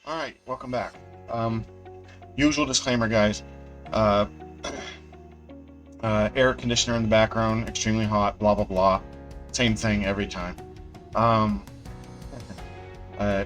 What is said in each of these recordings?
Alright, welcome back. Usual disclaimer, guys. Uh, Air conditioner in the background, extremely hot, blah blah blah. Same thing every time. Um, uh,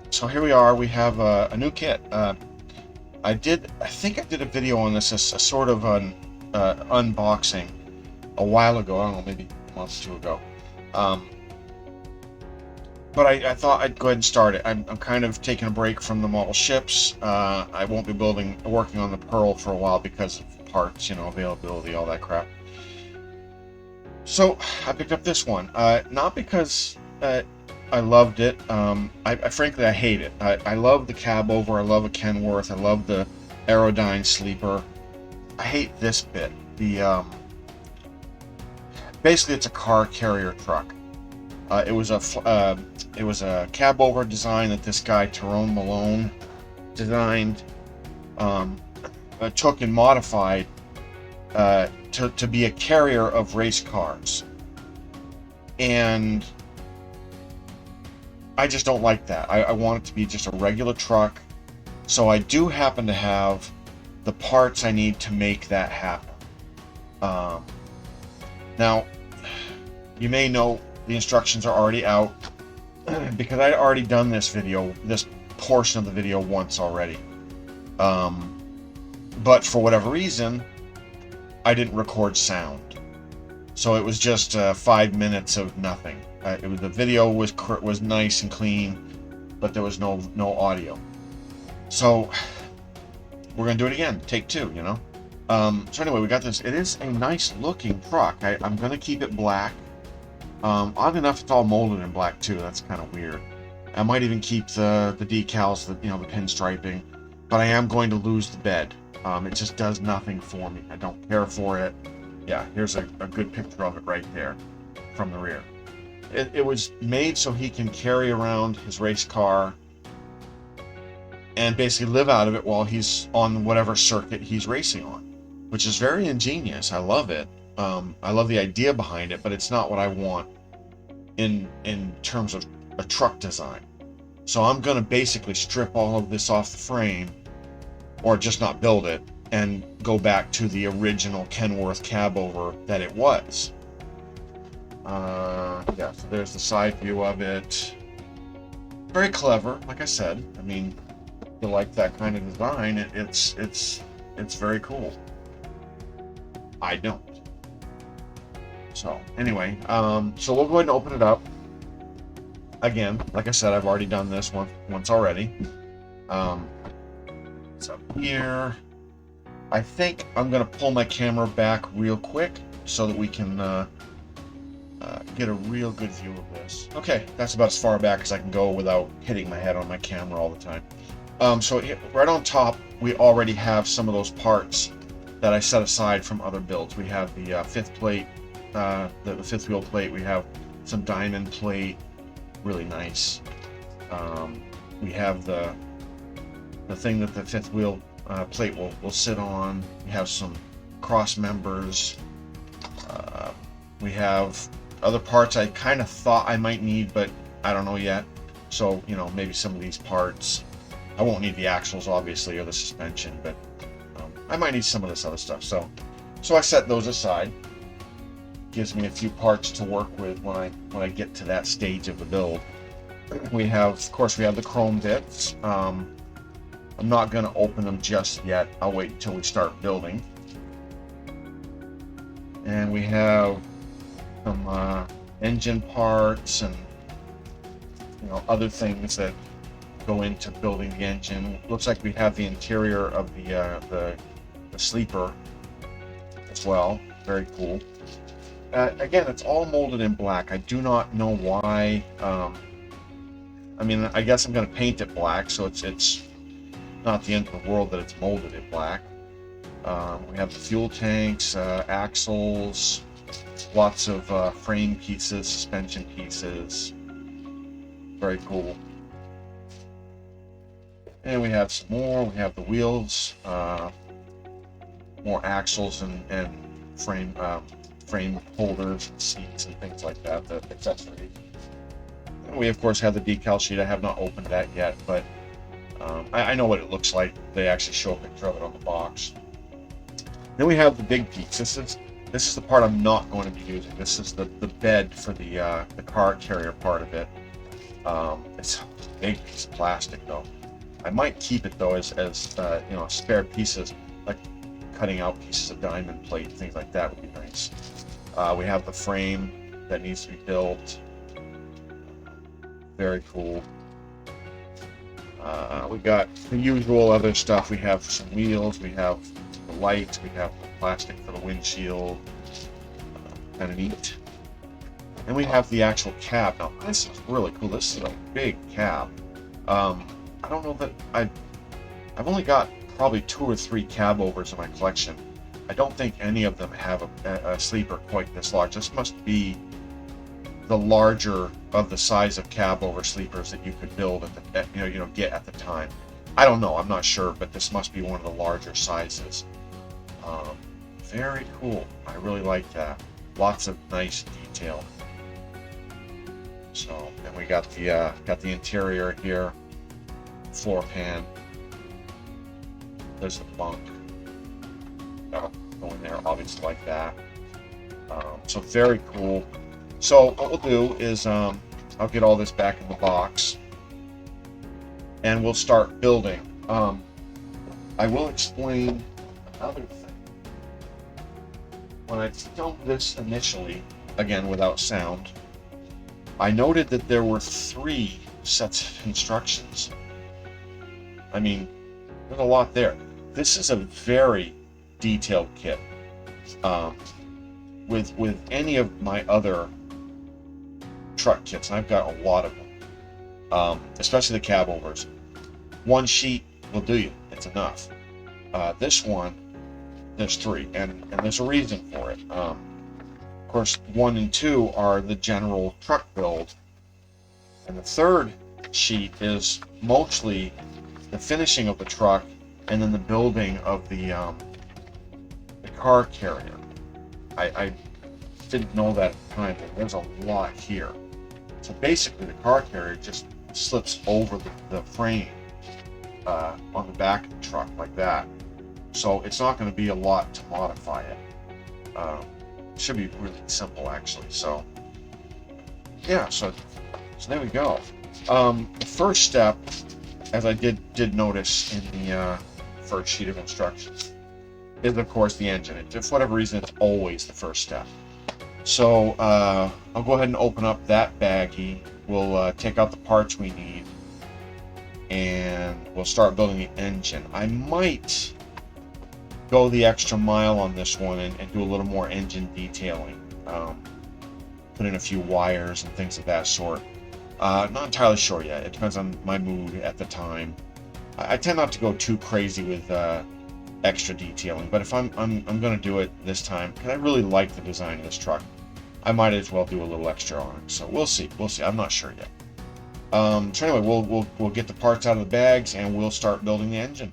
so here we are. We have a new kit. I think I did a video on this, a sort of an unboxing a while ago. I don't know, maybe a month or two ago. But I thought I'd go ahead and start it. I'm kind of taking a break from the model ships. I won't be working on the Pearl for a while because of parts, availability, all that crap. So I picked up this one, not because I loved it. Frankly, I hate it. I love the cab over. I love a Kenworth. I love the Aerodyne sleeper. I hate this bit. Basically, it's a car carrier truck. It was a cab over design that this guy Tyrone Malone designed, took and modified to be a carrier of race cars, and I just don't like that. I want it to be just a regular truck. So I do happen to have the parts I need to make that happen. Now, you may know the instructions are already out because I'd already done this portion of the video once already. But for whatever reason, I didn't record sound. So it was just 5 minutes of nothing. The video was nice and clean, but there was no audio. So we're gonna do it again, take two. So anyway, we got this. It is a nice looking truck. I'm gonna keep it black. Oddly enough, it's all molded in black too. That's kind of weird. I might even keep the decals, the pinstriping, but I am going to lose the bed. It just does nothing for me. I don't care for it. Yeah, here's a good picture of it right there from the rear. It was made so he can carry around his race car and basically live out of it while he's on whatever circuit he's racing on, which is very ingenious. I love it. I love the idea behind it, but it's not what I want in terms of a truck design. So I'm going to basically strip all of this off the frame, or just not build it, and go back to the original Kenworth cab over that it was. Yeah, so there's the side view of it. Very clever, like I said. I mean, if you like that kind of design, it's very cool. I don't. So anyway, so we'll go ahead and open it up. Again, like I said, I've already done this once already. So here, I think I'm gonna pull my camera back real quick so that we can get a real good view of this. Okay, that's about as far back as I can go without hitting my head on my camera all the time. So right on top, we already have some of those parts that I set aside from other builds. We have the fifth plate, the fifth wheel plate. We have some diamond plate, really nice. We have the thing that the fifth wheel plate will sit on. We have some cross members. We have other parts I kind of thought I might need, but I don't know yet. So, maybe some of these parts. I won't need the axles, obviously, or the suspension, but I might need some of this other stuff. So I set those aside. Gives me a few parts to work with when I get to that stage of the build. We have the chrome bits. I'm not going to open them just yet. I'll wait until we start building. And we have some engine parts and other things that go into building the engine. Looks like we have the interior of the sleeper as well. Very cool. Again, it's all molded in black. I do not know why. I mean, I guess I'm going to paint it black, so it's not the end of the world that it's molded in black. We have the fuel tanks, axles, lots of frame pieces, suspension pieces. Very cool. And we have some more. We have the wheels, more axles and frame holders and seats and things like that, the accessories. And we of course have the decal sheet. I have not opened that yet, but I know what it looks like. They actually show a picture of it on the box. Then we have the big piece. This is the part I'm not going to be using. This is the bed for the car carrier part of it. It's a big piece of plastic though. I might keep it though as you know, spare pieces, like cutting out pieces of diamond plate, things like that would be nice. We have the frame that needs to be built. Very cool. We got the usual other stuff. We have some wheels, we have the lights, we have the plastic for the windshield. Kind of neat. And we have the actual cab. Now this is really cool. This is a big cab. I don't know that I've only got probably 2 or 3 cab overs in my collection. I don't think any of them have a sleeper quite this large. This must be the larger of the size of cab over sleepers that you could build at the, get at the time. I don't know, I'm not sure, but this must be one of the larger sizes. Very cool. I really like that. Lots of nice detail. So, and we got the interior here, floor pan. There's the bunk. That'll go in there, obviously, like that. So very cool. So what we'll do is I'll get all this back in the box and we'll start building. I will explain another thing. When I filmed this initially, again without sound, I noted that there were 3 sets of instructions. I mean, there's a lot there. This is a very detailed kit. With any of my other truck kits, and I've got a lot of them, especially the cab overs. 1 sheet will do you. It's enough. This one, there's 3, and there's a reason for it. Of course, 1 and 2 are the general truck build, and the 3rd sheet is mostly the finishing of the truck, and then the building of the car carrier. I didn't know that at the time, but there's a lot here. So basically the car carrier just slips over the frame on the back of the truck like that. So it's not going to be a lot to modify it. It should be really simple actually. So yeah, so there we go. The first step, as I did notice in the first sheet of instructions, is of course the engine. For whatever reason, it's always the first step. So I'll go ahead and open up that baggie. We'll take out the parts we need, and we'll start building the engine. I might go the extra mile on this one and do a little more engine detailing. Put in a few wires and things of that sort. Not entirely sure yet. It depends on my mood at the time. I tend not to go too crazy with extra detailing, but if I'm going to do it this time, because I really like the design of this truck, I might as well do a little extra on it. So we'll see. I'm not sure yet. So anyway, we'll get the parts out of the bags and we'll start building the engine.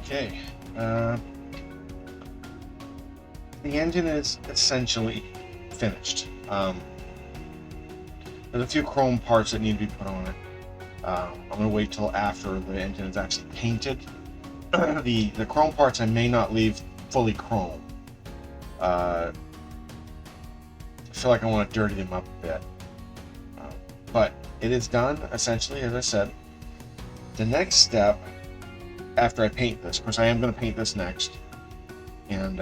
Okay. The engine is essentially finished. There's a few chrome parts that need to be put on it. I'm going to wait till after the engine is actually painted. The chrome parts I may not leave fully chrome. I feel like I want to dirty them up a bit. But it is done, essentially, as I said. The next step, after I paint this, of course I am going to paint this next. And,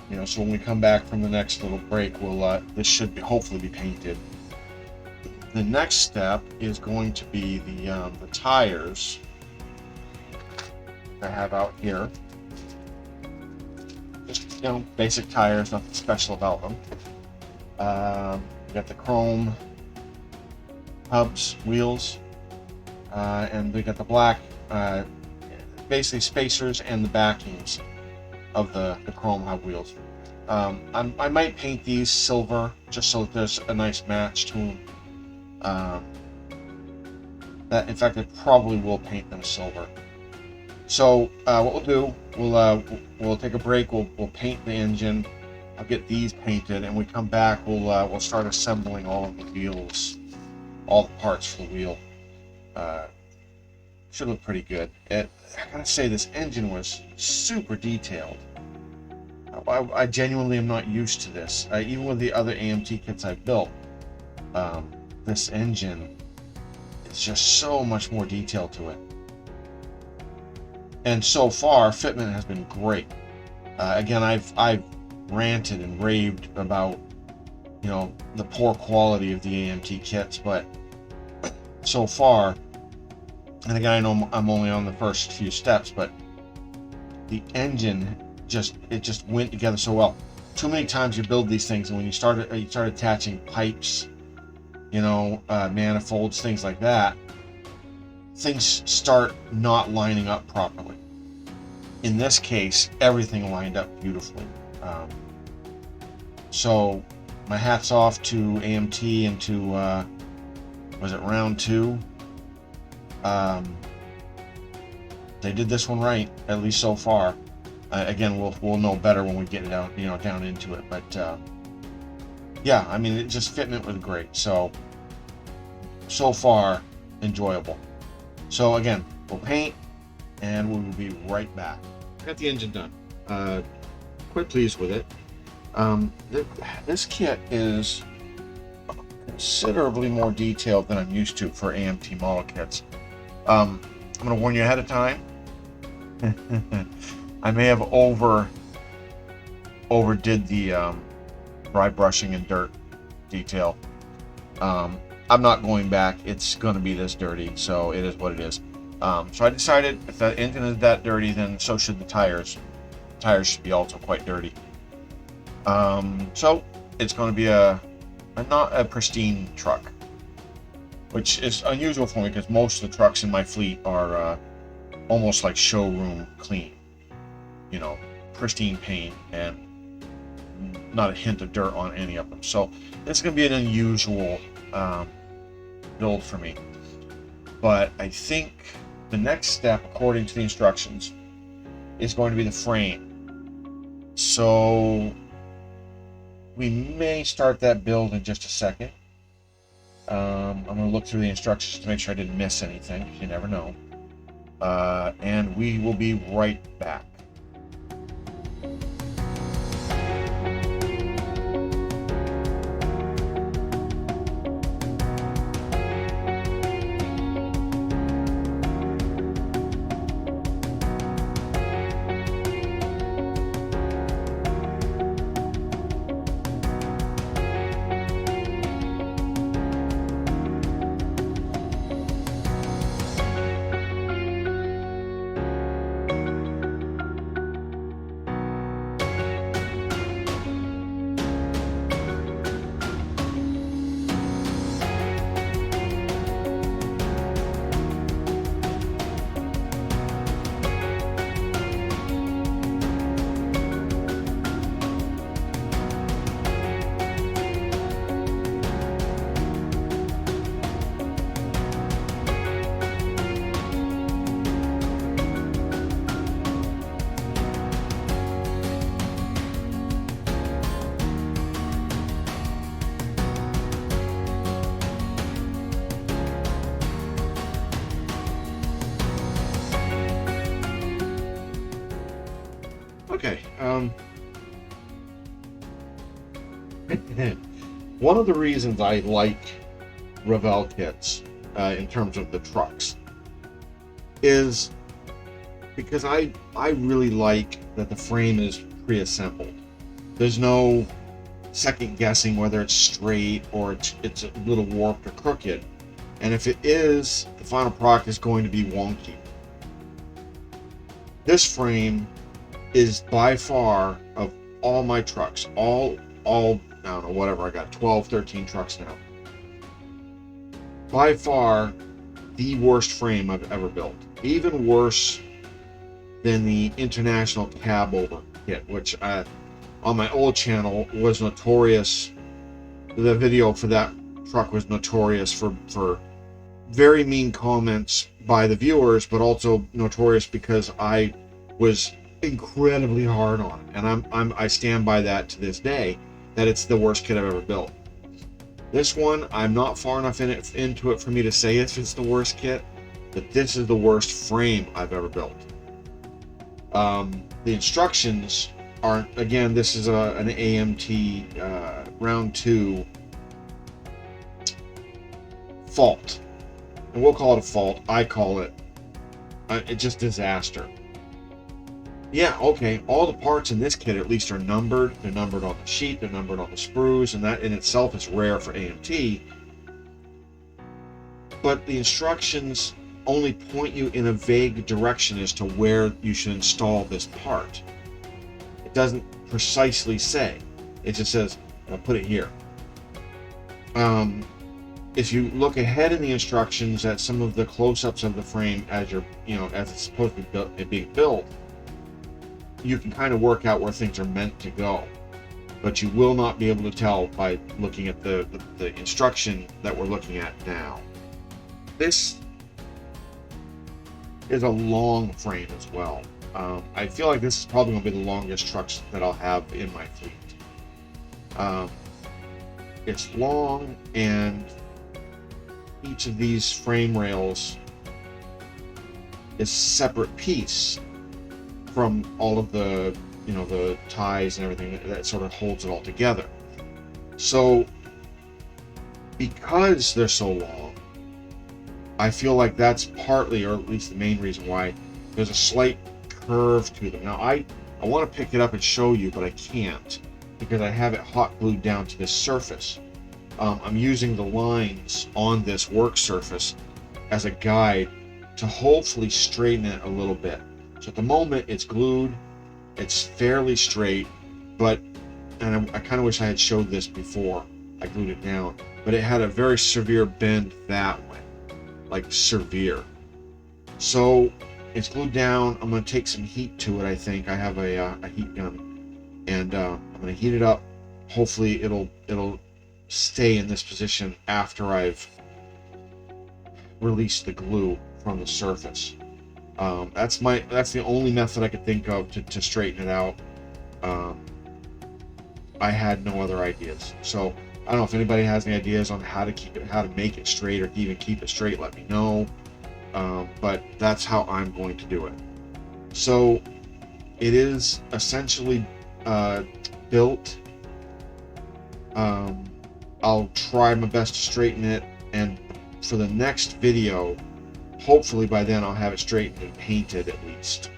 you know, so when we come back from the next little break, we'll this should hopefully be painted. The next step is going to be the tires I have out here. Just, you know, basic tires, nothing special about them. We got the chrome hubs, wheels, and we got the black, basically spacers and the backings of the chrome hub wheels. I might paint these silver just so that there's a nice match to them. That, in fact, I probably will paint them silver. So what we'll do, we'll take a break. We'll paint the engine. I'll get these painted, and when we come back, we'll start assembling all of the wheels, all the parts for the wheel. Should look pretty good. I gotta say, this engine was super detailed. I genuinely am not used to this. Even with the other AMT kits I've built, this engine is just so much more detail to it. And so far, fitment has been great. Again, I've ranted and raved about, you know, the poor quality of the AMT kits, but so far, and again, I know I'm only on the first few steps, but the engine just went together so well. Too many times you build these things, and when you start attaching pipes, you know, manifolds, things like that, things start not lining up properly. In this case, everything lined up beautifully. So my hat's off to AMT and to was it round 2? They did this one right, at least so far. Again, we'll know better when we get it out, you know, down into it. But yeah, I mean, it just fitment was great. So far, enjoyable. So again, we'll paint, and we will be right back. Got the engine done. Quite pleased with it. This kit is considerably more detailed than I'm used to for AMT model kits. I'm going to warn you ahead of time. I may have overdid the dry brushing and dirt detail. I'm not going back. It's going to be this dirty, so it is what it is. So I decided if the engine is that dirty, then so should the tires. The tires should be also quite dirty. So it's going to be not a pristine truck, which is unusual for me because most of the trucks in my fleet are almost like showroom clean. You know, pristine paint and not a hint of dirt on any of them. So this is going to be an unusual build for me. But I think the next step, according to the instructions, is going to be the frame. So we may start that build in just a second. I'm going to look through the instructions to make sure I didn't miss anything. You never know. And we will be right back. Okay. One of the reasons I like Revell kits in terms of the trucks is because I really like that the frame is pre-assembled. There's no second guessing whether it's straight or it's a little warped or crooked. And if it is, the final product is going to be wonky. This frame is by far, of all my trucks, all I don't know, whatever, I got 12, 13 trucks now, by far the worst frame I've ever built. Even worse than the International Cab Over kit, which on my old channel was notorious. The video for that truck was notorious for very mean comments by the viewers, but also notorious because I was incredibly hard on it, and I stand by that to this day, that it's the worst kit I've ever built. This one, I'm not far enough into it for me to say if it's the worst kit, but this is the worst frame I've ever built. The instructions aren't, again, this is an AMT round 2 fault, and we'll call it a fault. I call it just disaster. Yeah, okay, all the parts in this kit at least are numbered. They're numbered on the sheet, they're numbered on the sprues, and that in itself is rare for AMT. But the instructions only point you in a vague direction as to where you should install this part. It doesn't precisely say. It just says, I'll put it here. If you look ahead in the instructions at some of the close-ups of the frame as as it's supposed to be being built, you can kind of work out where things are meant to go, but you will not be able to tell by looking at the instruction that we're looking at now. This is a long frame as well. I feel like this is probably going to be the longest trucks that I'll have in my fleet. It's long, and each of these frame rails is a separate piece from all of the the ties and everything that sort of holds it all together. So because they're so long, I feel like that's partly, or at least the main reason why there's a slight curve to them. Now I want to pick it up and show you, but I can't because I have it hot glued down to this surface. I'm using the lines on this work surface as a guide to hopefully straighten it a little bit. So at the moment it's glued, it's fairly straight, but, and I kind of wish I had showed this before I glued it down, but it had a very severe bend that way, like severe. So it's glued down. I'm going to take some heat to it. I think I have a heat gun, and I'm going to heat it up. Hopefully it'll stay in this position after I've released the glue from the surface. That's the only method I could think of to straighten it out. I had no other ideas. So I don't know if anybody has any ideas on how to make it straight, or to even keep it straight, let me know. But that's how I'm going to do it. So it is essentially built. I'll try my best to straighten it, and for the next video, hopefully by then I'll have it straightened and painted at least.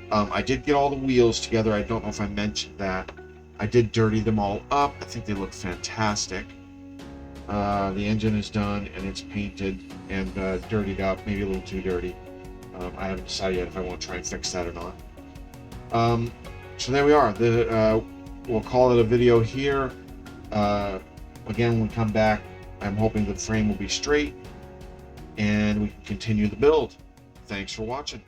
I did get all the wheels together. I don't know if I mentioned that. I did dirty them all up. I think they look fantastic. The engine is done and it's painted and dirtied up, maybe a little too dirty. I haven't decided yet if I want to try and fix that or not. So there we are. We'll call it a video here. Again, when we come back, I'm hoping the frame will be straight and we can continue the build. Thanks for watching.